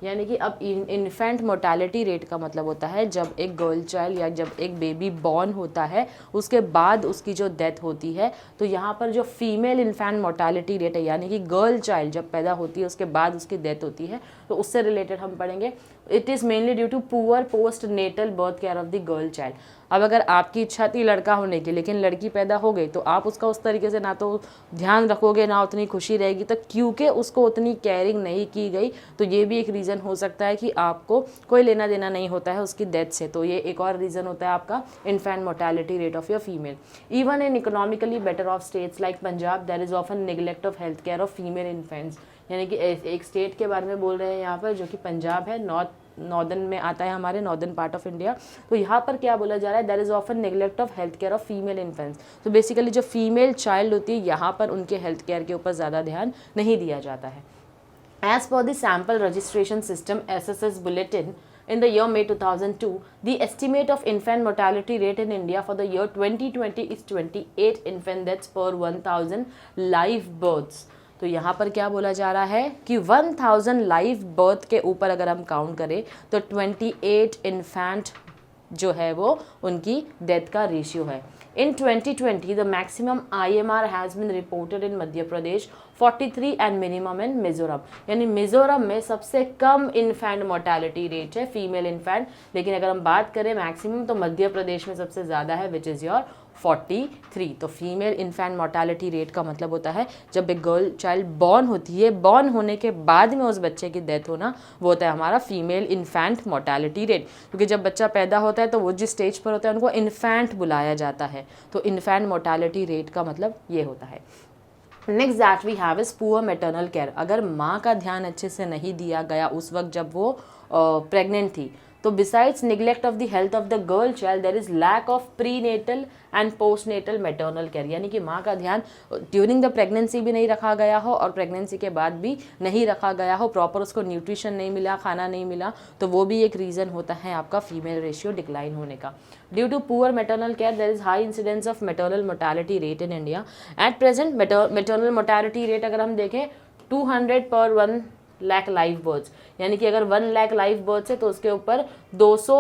यानी कि अब infant mortality rate का मतलब होता है जब एक girl child या जब एक बेबी बॉर्न होता है उसके बाद उसकी जो डेथ होती है, तो यहाँ पर जो फीमेल इन्फेंट मोर्टेलिटी रेट है, यानी कि गर्ल चाइल्ड जब पैदा होती है उसके बाद उसकी डेथ होती है, तो उससे रिलेटेड हम पढ़ेंगे। It is mainly due to poor post natal birth care of the girl child. अब अगर आपकी इच्छा थी लड़का होने की लेकिन लड़की पैदा हो गई, तो आप उसका उस तरीके से ना तो ध्यान रखोगे ना उतनी खुशी रहेगी, तो क्योंकि उसको उतनी केयरिंग नहीं की गई, तो ये भी एक रीज़न हो सकता है कि आपको कोई लेना देना नहीं होता है उसकी डेथ से। तो ये एक और रीज़न होता है आपका infant mortality rate of your female. Even in economically better off states like Punjab there is often neglect of health care of female infants. यानी कि एक स्टेट के बारे में बोल रहे हैं यहाँ पर जो कि पंजाब है, नॉर्दर्न में आता है, हमारे नॉर्दर्न पार्ट ऑफ इंडिया। तो यहाँ पर क्या बोला जा रहा है, there is often neglect of health care of female infants. तो बेसिकली जो फीमेल चाइल्ड होती है यहाँ पर उनके हेल्थ केयर के ऊपर ज़्यादा ध्यान नहीं दिया जाता है। As per the sample registration system SSS bulletin in the year May 2002, the estimate of infant mortality rate in India for the year 2020 is 28 infant deaths per 1000 live births। तो यहाँ पर क्या बोला जा रहा है कि 1000 लाइव बर्थ के ऊपर अगर हम काउंट करें तो 28 इन्फेंट जो है वो उनकी डेथ का रेशियो है। In 2020, the maximum IMR has been reported in Madhya Pradesh 43 and minimum in Mizoram. यानी मिजोरम में सबसे कम इन्फेंट मोर्टेलिटी रेट है फीमेल इन्फेंट, लेकिन अगर हम बात करें मैक्सिमम तो मध्य प्रदेश में सबसे ज़्यादा है विच इज़ योर 43। तो फीमेल इन्फेंट मोर्टालिटी रेट का मतलब होता है जब एक गर्ल चाइल्ड बॉर्न होती है, बॉर्न होने के बाद में उस बच्चे की डेथ होना, वो होता है हमारा फीमेल इन्फेंट मोर्टालिटी रेट। क्योंकि जब बच्चा पैदा होता है तो वो जिस स्टेज पर होता है उनको इन्फेंट बुलाया जाता है, तो इन्फेंट मोर्टालिटी रेट का मतलब ये होता है। Next that we have is poor maternal care. अगर माँ का ध्यान अच्छे से नहीं दिया गया उस वक्त जब वो प्रेग्नेंट थी, तो besides neglect of the health of the girl child there is lack of pre natal and post natal maternal care. यानी कि माँ का ध्यान ड्यूरिंग द प्रेगनेंसी भी नहीं रखा गया हो और प्रेगनेंसी के बाद भी नहीं रखा गया हो, प्रॉपर उसको न्यूट्रिशन नहीं मिला, खाना नहीं मिला, तो वो भी एक रीज़न होता है आपका फीमेल रेशियो डिक्लाइन होने का। Due to poor maternal care there is high incidence of maternal mortality rate in India. At present maternal mortality rate अगर हम देखें 200 पर 1 लाख लाइव बर्ड्स, यानी कि अगर 1 लाख लाइव बर्ड्स है तो उसके ऊपर 200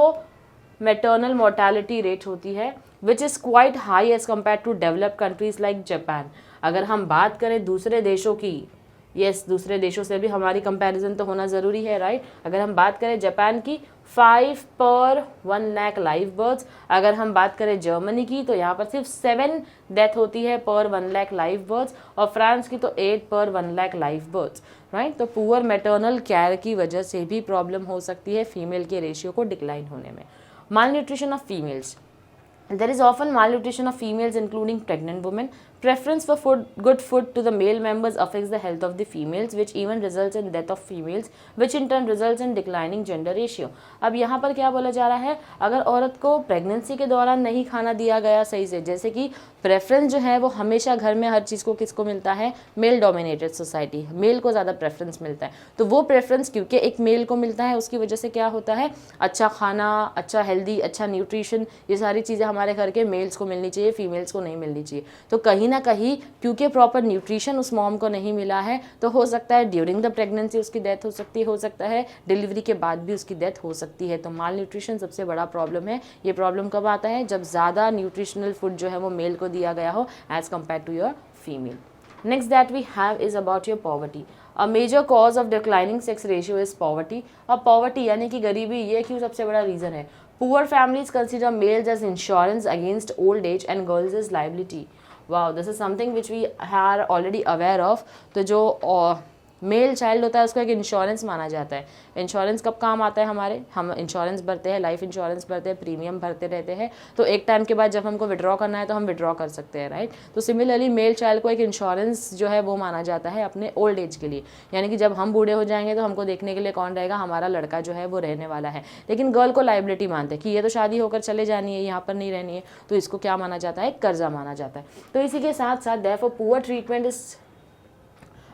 मैटरनल मोर्टालिटी रेट होती है, which is quite high as compare to developed countries like Japan. अगर हम बात करें दूसरे देशों की, यस दूसरे देशों से भी हमारी कंपैरिजन तो होना ज़रूरी है, राइट। अगर हम बात करें जापान की 5 पर 1 लाख लाइव बर्ड्स, अगर हम बात करें जर्मनी की तो यहाँ पर सिर्फ 7 डेथ होती है पर 1 लाख लाइव बर्ड्स, और फ्रांस की तो 8 पर 1 लाख लाइव बर्ड्स, राइट। तो पुअर मैटरनल केयर की वजह से भी प्रॉब्लम हो सकती है फीमेल के रेशियो को डिक्लाइन होने में। Malnutrition of females, there is often malnutrition of females including pregnant women. Preference for good food to the male members affects the health of the females, which even results in death of females, which in turn results in declining gender ratio. अब यहाँ पर क्या बोला जा रहा है, अगर औरत को प्रेगनेंसी के दौरान नहीं खाना दिया गया सही से, जैसे कि प्रेफरेंस जो है वो हमेशा घर में हर चीज़ को किसको मिलता है, मेल डोमिनेटेड सोसाइटी, मेल को ज़्यादा प्रेफरेंस मिलता है, तो वो प्रेफरेंस क्योंकि एक मेल को मिलता है उसकी वजह से क्या होता है, अच्छा खाना, अच्छा हेल्दी, अच्छा न्यूट्रिशन, ये सारी चीज़ें हमारे घर के मेल्स को मिलनी चाहिए, फीमेल्स को नहीं मिलनी चाहिए। तो कहीं ना कहीं क्योंकि प्रॉपर न्यूट्रिशन उस मॉम को नहीं मिला है, तो हो सकता है ड्यूरिंग द प्रेगनेंसी उसकी डेथ हो सकता है डिलीवरी के बाद भी उसकी डेथ हो सकती है। तो माल न्यूट्रिशन सबसे बड़ा प्रॉब्लम है। ये प्रॉब्लम कब आता है, जब ज़्यादा न्यूट्रिशनल फूड जो है वो मेल को दिया गया हो as compare to your female. Next that we have is about your poverty. A major cause of declining sex ratio is poverty. अब पॉवर्टी यानी कि गरीबी, ये क्यों सबसे बड़ा रीज़न है। Poor families consider males as insurance against old age and girls as liability. Wow, this is something which we are already aware of. तो जो मेल चाइल्ड होता है उसको एक इंश्योरेंस माना जाता है। इंश्योरेंस कब काम आता है हमारे, हम इंश्योरेंस भरते हैं, लाइफ इंश्योरेंस भरते हैं, प्रीमियम भरते रहते हैं, तो एक टाइम के बाद जब हमको विड्रॉ करना है तो हम विड्रॉ कर सकते हैं, राइट। तो सिमिलरली मेल चाइल्ड को एक इंश्योरेंस जो है वो माना जाता है अपने ओल्ड एज के लिए, यानी कि जब हम बूढ़े हो जाएंगे तो हमको देखने के लिए कौन रहेगा, हमारा लड़का जो है वो रहने वाला है। लेकिन गर्ल को लाइबिलिटी मानते हैं कि ये तो शादी होकर चले जानी है, यहाँ पर नहीं रहनी है, तो इसको क्या माना जाता है, कर्जा माना जाता है। तो इसी के साथ साथ therefore poor treatment is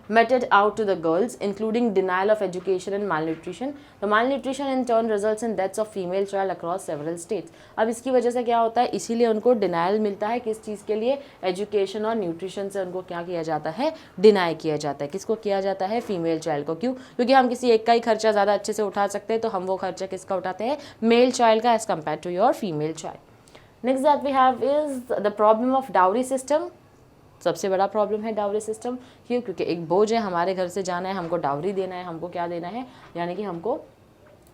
meted out to the girls, including denial of education and malnutrition. The malnutrition in turn results in deaths of female child across several states. अब इसकी वजह से क्या होता है, इसीलिए उनको डिनाइल मिलता है, किस चीज़ के लिए, एजुकेशन और न्यूट्रिशन से उनको क्या किया जाता है, डिनाई किया जाता है। किसको किया जाता है, फीमेल चाइल्ड को। क्यों, क्योंकि हम किसी एक का ही खर्चा ज़्यादा अच्छे से उठा सकते हैं, तो हम वो खर्चा किसका उठाते हैं, मेल चाइल्ड का as compare to your female child. Next that we have is the problem of dowry system. सबसे बड़ा प्रॉब्लम है डाउरी सिस्टम। क्यों, क्योंकि एक बोझ है, हमारे घर से जाना है, हमको डाउरी देना है, हमको क्या देना है, यानी कि हमको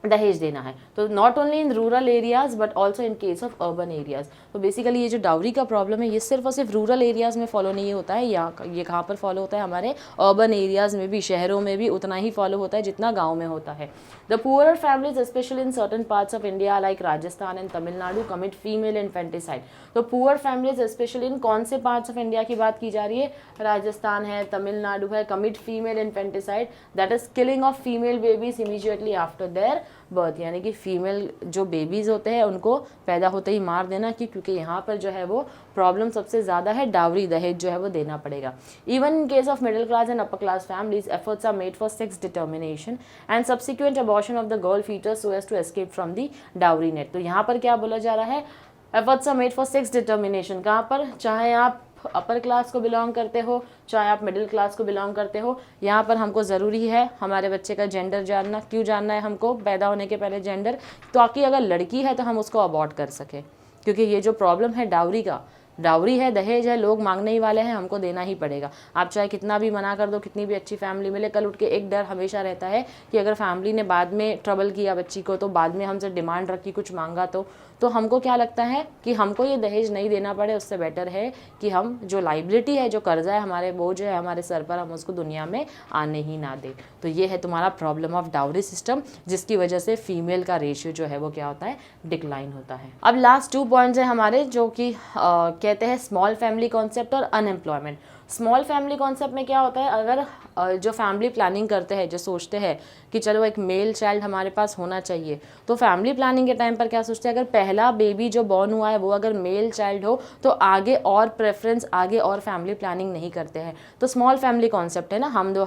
दहेज देना है। तो not only in rural areas but also in case of urban areas. तो बेसिकली ये जो डाउरी का प्रॉब्लम है ये सिर्फ और सिर्फ रूरल एरियाज़ में फॉलो नहीं होता है, ये कहाँ पर फॉलो होता है, हमारे अर्बन एरियाज़ में भी, शहरों में भी उतना ही फॉलो होता है जितना गाँव में होता है। The poorer families specially in certain parts of India like Rajasthan and Tamil Nadu commit female infanticide. तो पुअर फैमिलीज स्पेशली इन कौन से पार्ट्स ऑफ इंडिया की बात की जा रही है, राजस्थान है, तमिलनाडु है, commit female infanticide that is killing of female babies immediately after their birth. यानी कि फीमेल जो बेबीज़ होते हैं उनको पैदा होते ही मार देना, क्योंकि यहाँ पर जो है वो प्रॉब्लम सबसे ज़्यादा है, डावरी, दहेज जो है वो देना पड़ेगा। Even in case of middle class and upper class families efforts are made for sex determination and subsequent abortion of the girl foetus so as to escape from the dowry net. तो यहाँ पर क्या बोला जा रहा है, efforts are made for sex determination. कहाँ पर, चाहे आप अपर क्लास को बिलोंग करते हो, चाहे आप मिडिल क्लास को बिलोंग करते हो, यहाँ पर हमको ज़रूरी है हमारे बच्चे का जेंडर जानना। क्यों जानना है हमको, पैदा होने के पहले जेंडर, ताकि अगर लड़की है तो हम उसको अबॉर्ट कर सकें। क्योंकि ये जो प्रॉब्लम है डाउरी का, डाउरी है, दहेज है, लोग मांगने ही वाले हैं, हमको देना ही पड़ेगा। आप चाहे कितना भी मना कर दो, कितनी भी अच्छी फैमिली मिले, कल उठ के एक डर हमेशा रहता है कि अगर फैमिली ने बाद में ट्रबल किया बच्ची को, तो बाद में हमसे डिमांड रखी, कुछ मांगा, तो तो हमको क्या लगता है कि हमको ये दहेज नहीं देना पड़े, उससे बेटर है कि हम जो लाइबिलिटी है, जो कर्जा है, हमारे बोझ है हमारे सर पर, हम उसको दुनिया में आने ही ना दें। तो ये है तुम्हारा प्रॉब्लम ऑफ डाउरी सिस्टम, जिसकी वजह से फीमेल का रेशियो जो है वो क्या होता है, डिक्लाइन होता है। अब लास्ट 2 पॉइंट्स है हमारे, जो कि कहते हैं स्मॉल फैमिली कॉन्सेप्ट और अनएम्प्लॉयमेंट। स्मॉल फैमिली कॉन्सेप्ट में क्या होता है, अगर जो फैमिली प्लानिंग करते हैं, जो सोचते हैं कि चलो एक मेल चाइल्ड हमारे पास होना चाहिए, तो फैमिली प्लानिंग के टाइम पर क्या सोचते हैं, अगर पहला बेबी जो बॉर्न हुआ है वो अगर मेल चाइल्ड हो तो आगे और प्रेफरेंस, आगे और फैमिली प्लानिंग नहीं करते हैं। तो स्मॉल फैमिली कॉन्सेप्ट है ना, हम दो,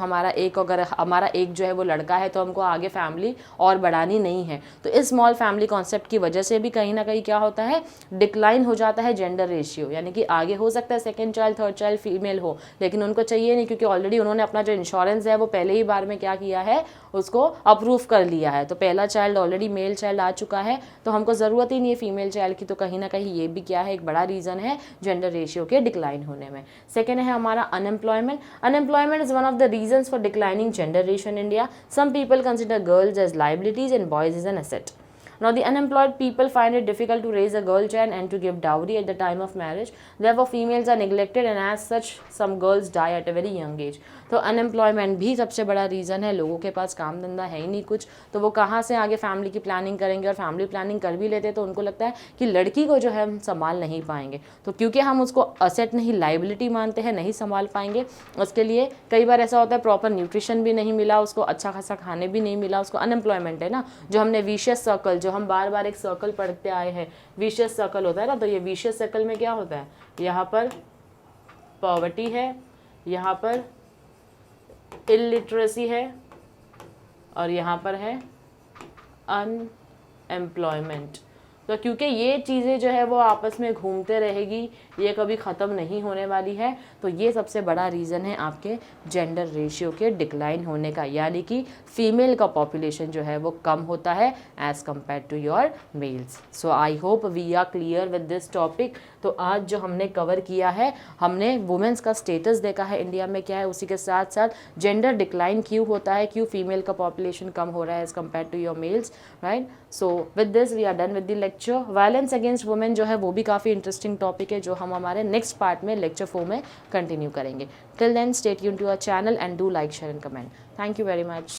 अगर हमारा एक जो है वो लड़का है तो हमको आगे फैमिली और बढ़ानी नहीं है। तो इस स्मॉल फैमिली कॉन्सेप्ट की वजह से भी कहीं ना कहीं क्या होता है, डिक्लाइन हो जाता है जेंडर रेशियो, यानी कि आगे हो सकता है second child, third child female हो, लेकिन उनको चाहिए नहीं, क्योंकि ऑलरेडी उन्होंने अपना जो इंश्योरेंस है वो पहले ही बार में क्या किया है, उसको अप्रूव कर लिया है। तो पहला चाइल्ड ऑलरेडी मेल चाइल्ड आ चुका है, तो हमको ज़रूरत ही नहीं है फीमेल चाइल्ड की। तो कहीं ना कहीं ये भी क्या है, एक बड़ा रीज़न है जेंडर रेशियो के डिक्लाइन होने में। सेकेंड है हमारा unemployment. Unemployment is one of the reasons for declining gender ratio in India. Some people consider girls as liabilities and boys as an asset. Now, the unemployed people find it difficult to raise a girl child and to give dowry at the time of marriage. Therefore, females are neglected and as such, some girls die at a very young age. तो unemployment भी सबसे बड़ा reason है, लोगों के पास काम धंधा है ही नहीं कुछ, तो वो कहाँ से आगे फैमिली की प्लानिंग करेंगे, और फैमिली प्लानिंग कर भी लेते तो उनको लगता है कि लड़की को जो है हम संभाल नहीं पाएंगे, तो क्योंकि हम उसको असेट नहीं लाइबिलिटी मानते हैं, नहीं संभाल पाएंगे। उसके लिए कई बार ऐसा होता है प्रॉपर न्यूट्रिशन भी नहीं मिला उसको, अच्छा खासा खाने भी नहीं मिला उसको, अनएम्प्लॉयमेंट है ना, जो हमने विशियस सर्कल, जो हम बार बार एक सर्कल पढ़ते आए हैं, विशियस सर्कल होता है ना, तो ये विशियस सर्कल में क्या होता है, यहाँ पर पॉवर्टी है, यहाँ पर इलिटरेसी है, और यहाँ पर है अनएम्प्लॉयमेंट। तो क्योंकि ये चीज़ें जो है वो आपस में घूमते रहेगी, ये कभी ख़त्म नहीं होने वाली है, तो ये सबसे बड़ा रीज़न है आपके जेंडर रेशियो के डिक्लाइन होने का, यानी कि फीमेल का पॉपुलेशन जो है वो कम होता है as compare to your males. So I hope we are clear with this topic. तो आज जो हमने कवर किया है, हमने वुमेंस का स्टेटस देखा है इंडिया में क्या है, उसी के साथ साथ जेंडर डिक्लाइन क्यों होता है, क्यों फीमेल का पॉपुलेशन कम हो रहा है as compare to your males, right. So with this we are done with the lecture. Violence against women जो है वो भी काफ़ी इंटरेस्टिंग टॉपिक है, जो हम हमारे नेक्स्ट पार्ट में लेक्चर 4 में कंटिन्यू करेंगे। Till then stay tuned to our channel and do like, share and comment. Thank you very much.